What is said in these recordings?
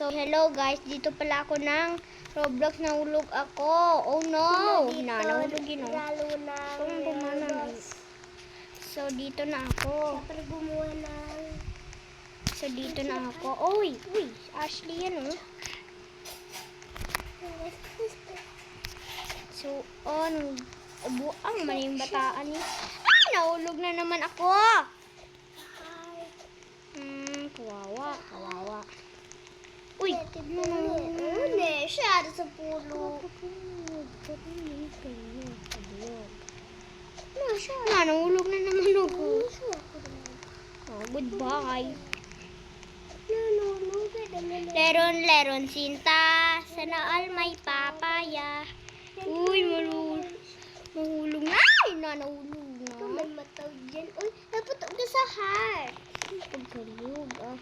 So, hello guys. Dito pala ako ng Roblox. Nahulog ako. Oh no! Nahulog yun oh. So, dito na ako. So, dito na ako. Uy! Ashley yan oh. So, buang man yung bataan niya. Ay! Nahulog na naman ako! Kawawa. Uy! Siya sa pulo. Nahulog na naman ako. Oh, goodbye. Leron, sinta. Sana all may papaya. Uy, mahulog na. Ay, nahulog na. Ito may mataw dyan. Uy, naputok ka sa heart. Pagkalog ah.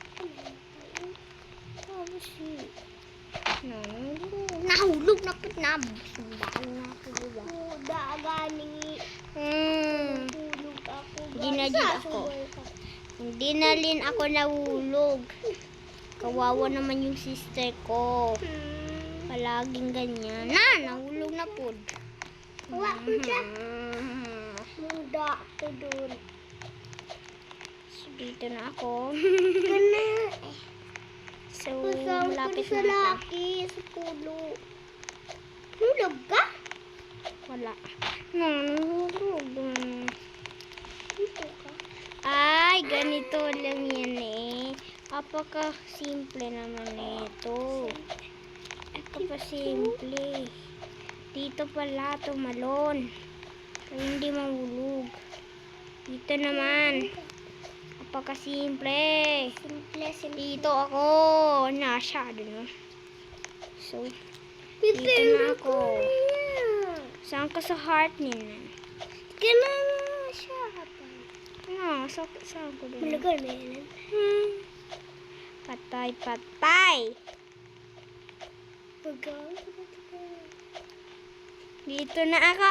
Nahulog na po na. Sumbahan na ako, diba? Daganing hulog ako. Hindi na rin ako nahulog. Kawawa naman yung sister ko. Palaging ganyan. Nahulog na po. Kawa ko siya. Muda ako doon. So, dito na ako. Gana. So, Kasama malapit ko sa na ako. laki, sa pulo. Hulog ka? Wala. Nahulog. Dito ka? Ay, ganito lang yan eh. Apaka-simple naman ito. Apaka-simple. Dito pala tumalon. Kaya hindi mahulog. Dito naman. Apaka-simple. Simple. Dito ako. Nasyado na. So, dito na ako. Saan ka sa heart nila? Gana siya. Saan ko doon? Malagal na yan. Patay. Magaw. Dito na ako.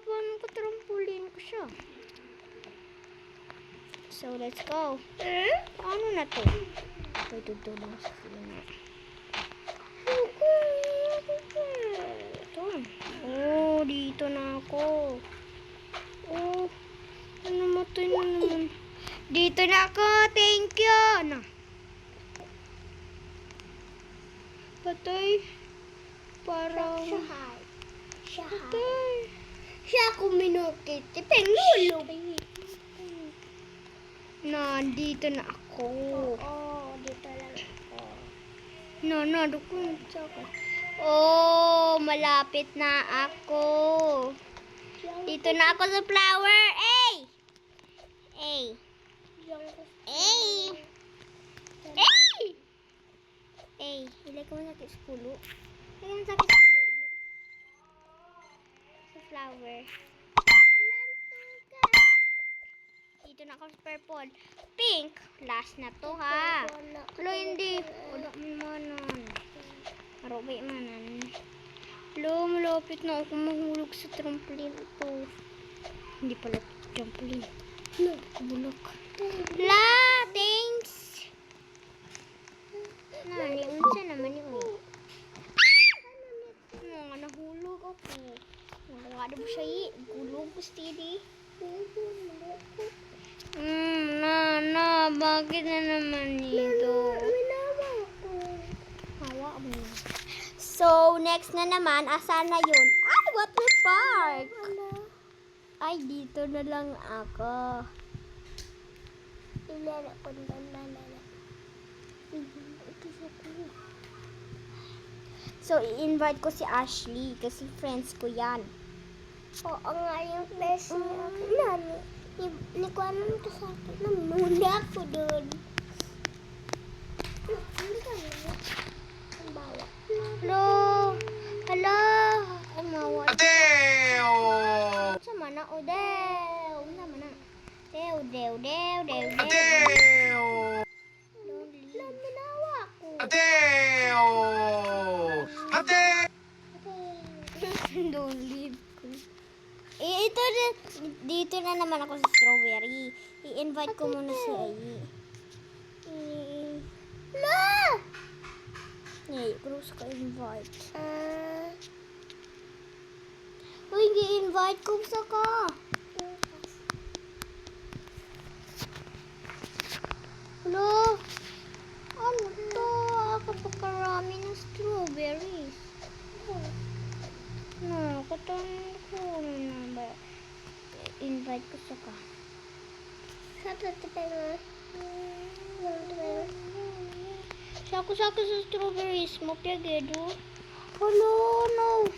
Paano ko trampolin ko siya? So, let's go. Paano na to? Ito, tutulong sa sila. Ito. Oh, dito na ako. Oh, namatay na naman. Dito na ako. Thank you. Patay. Parang... Siya. Patay. Siya kuminukit. Pengulo. Nandito na ako. Oo, dito lang ako. Dukun sa ako. Oh, malapit na ako. Dito na ako sa flower. Ilay ko na sa pulo. Ilay sa pulo. Sa flower. Dito na ako sa purple. Pink. Last na to ha. Lo, hindi. Wala manan. Marobay manan. Lo, malapit na ako mahulog sa trampoline ito. Hindi pala trampoline. Bulok. La, thanks. Niunsa naman yun. Nahulog ako. Wala mo siya gulog ko steady. Bakit na naman ito? Hawa mo. So, next na naman, asan na yun? Ay, water park! Ay, dito na lang ako. So, i-invite ko si Ashley kasi friends ko yan. Oo nga yung best niya. Nani? Hindi ko alam ito sa akin. Namula ako doon. Hindi ka naman. Ang bawa. Hello? Ang mawa. Adeo! Sama na, Odeo. Sama na. Deo. Adeo! Laminawa ako. Adeo! Adeo! Don't leave ko. Ito na, dito na naman ako sa strawberry. I-invite ko muna si Ayi. sa ka-invite. Uy, gi-invite ko sa ka. Hello? Ano to? Ako pa karami ng strawberries. No, katan ko na ba? Invite ko sa ka. Sako-sako sa strawberries mo piagedo. Hello, no.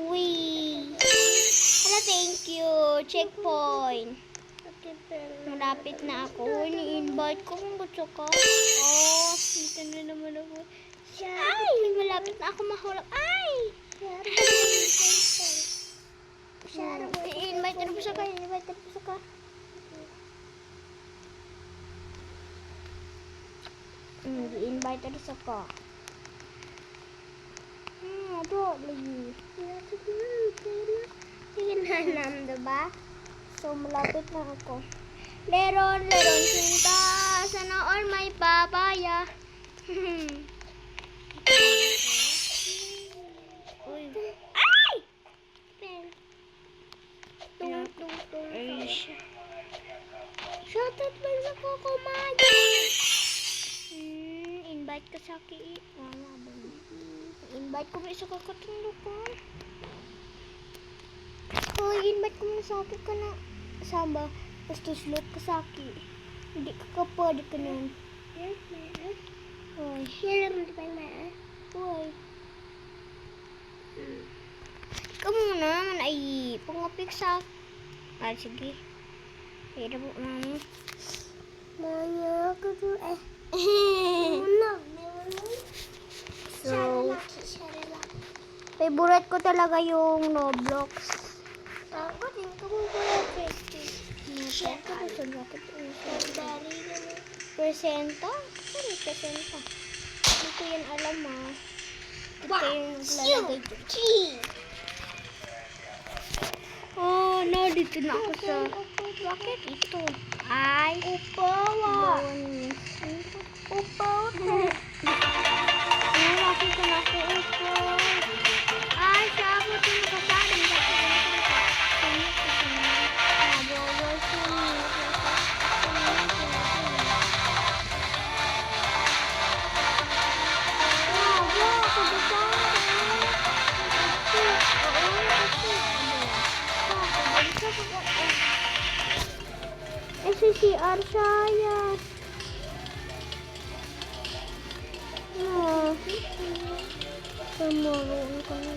Wee. Hala, thank you. Checkpoint. Malapit na ako. Ni-invite ko kung gusto ko. Oh, dito na naman ako. Ay, malapit na ako mahulog. Ay! I-invite na po sa ka. I-invite na po sa ka. I-invite na sa ka. Ado lagi. Hinanam, diba? So, malapit na ako. Leron, cinta. Sana all may papaya. Uy. Ay! Shut up, sa ko kumain. Invite ka sa akin. Invite ko ba isa kakatulog ko? Oh, invite ko na sa akin ka na. Samba, basta slot ka sa akin. Hindi ka pwede ka nun. Uy. Uy. Ikaw muna naman ay pangapik sa akin. Ah, sige. Kaya po, mami. Maya ko to So, favorite ko talaga yung Roblox. Ako din ko mo pala Share ko sa bakit Presenta? Ano presenta? Hindi ko yan alam Ito yung lalagay dyan. Oh, no, dito na ako sa... Bakit ito? Ay, Upawa. upaw. Ay, bakit ko na ako upaw? Ay, siya ako ito nakasaling. CR saya. Oh. Sumurong ko na.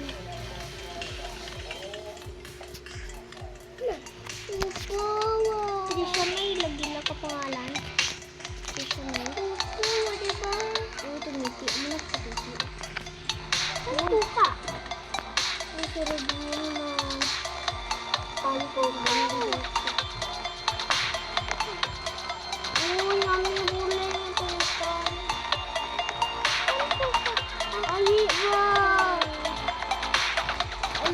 Upawa. Trisha May, lagi na ka pangalan. Trisha May. Upawa, diba? Oh, tumiti mo na sa titi. Ano ka? Ang sarap mo na. Ano ko ba? Uy, namin bulay ng tutan. Ay, ba? Ay,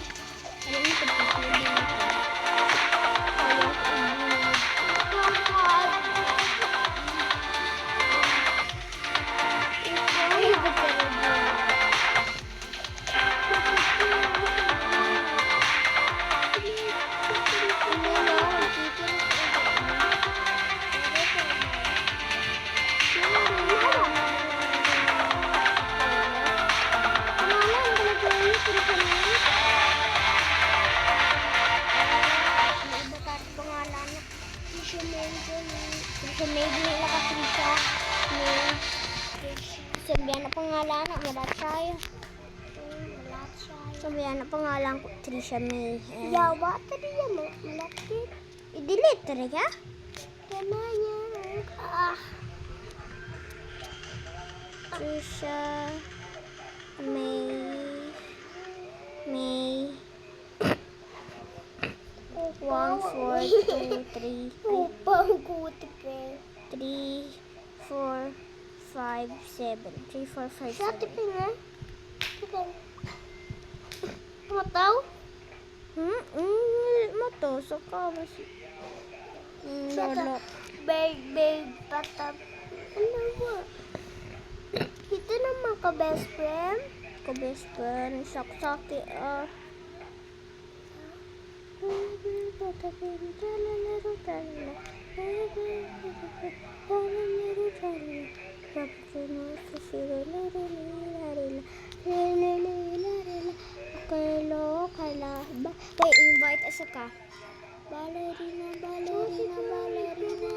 alam mo, pagkakilin ito. Kaya ko Ay, ba't ka rin ba? Sabihan na pangalan na, malat tayo. Sabihan na pangalan ko, Trisha May. Yawa, tadi ya malapit. I-delete talaga? Temanya. Trisha May. May. 1, 4, 2, 3, Upaw ko tipe. 3, 4, 5, 7. 3, 4, 5, Sa 7. tipe nga. Kamu tahu? Mato, so ka ba si... Siya Lolo. Big patap. Ano ba? Kita naman ka best friend? Ko best friend. Saksaki Wait, invite asa ka. Ballerina, ballerina, ballerina.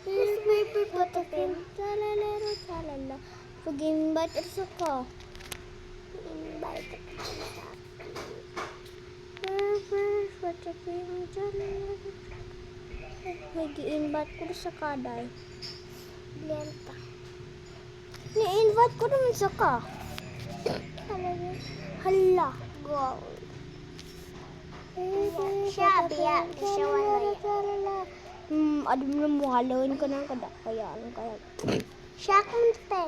Miss Baby Potapin. Talalero, talala. Pag-invite asa ka. Invite ka sa Nag-i-invite ko sa kaday. Lenta. Ni-invite ko naman sa ka. Talaga. Hala. Go. Siya, biya. Siya walay. Adi mo na mo halawin ko ng kada. Kaya lang kaya. Siya kunti.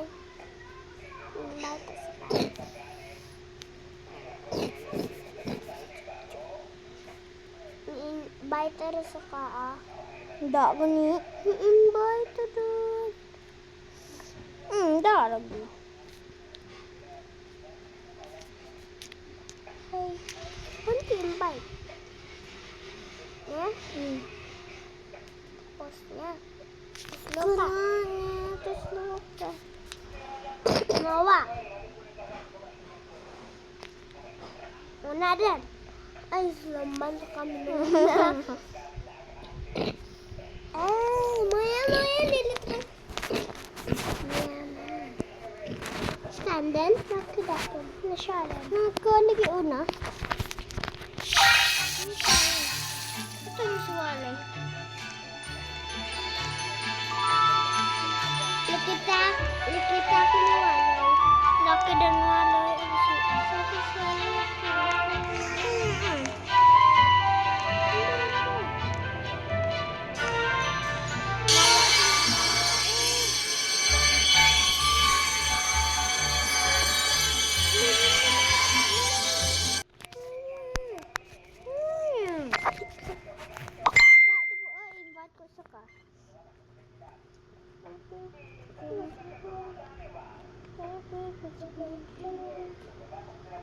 Invite ka sa invite ka sa ka ah. Da gani. Invite ka doon. Da lagi. Hey, kunti invite. Ya? Post niya. Luka. Terus luka. Mawa. Una din. Ay, selaman kami nung. Ay, maya, lilit ka. Standen, nakidakon. Nasyalan. Nagkalagi una. Ito yung suwalay. Likita ko na walay. Laki dan walay. Invite ko sa ka.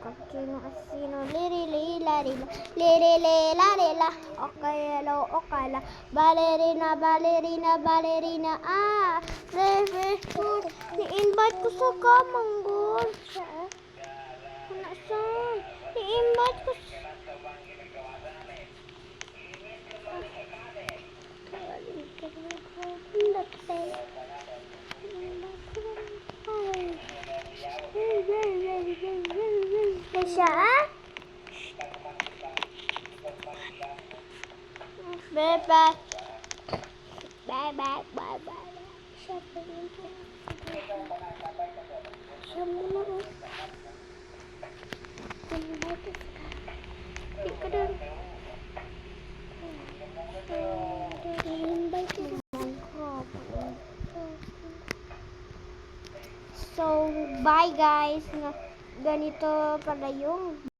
Cappuccino asino liri lila lila liri lila lila okay hello okala ballerina ballerina ballerina ni-invite ko sa ka manggol kuna saan ni-invite ko sa Siya ah? bye bye Bye. Siya pa rin. Siya muna oh. Invite us ka. Di ka doon. Invite mo. so bye guys ganito pala yung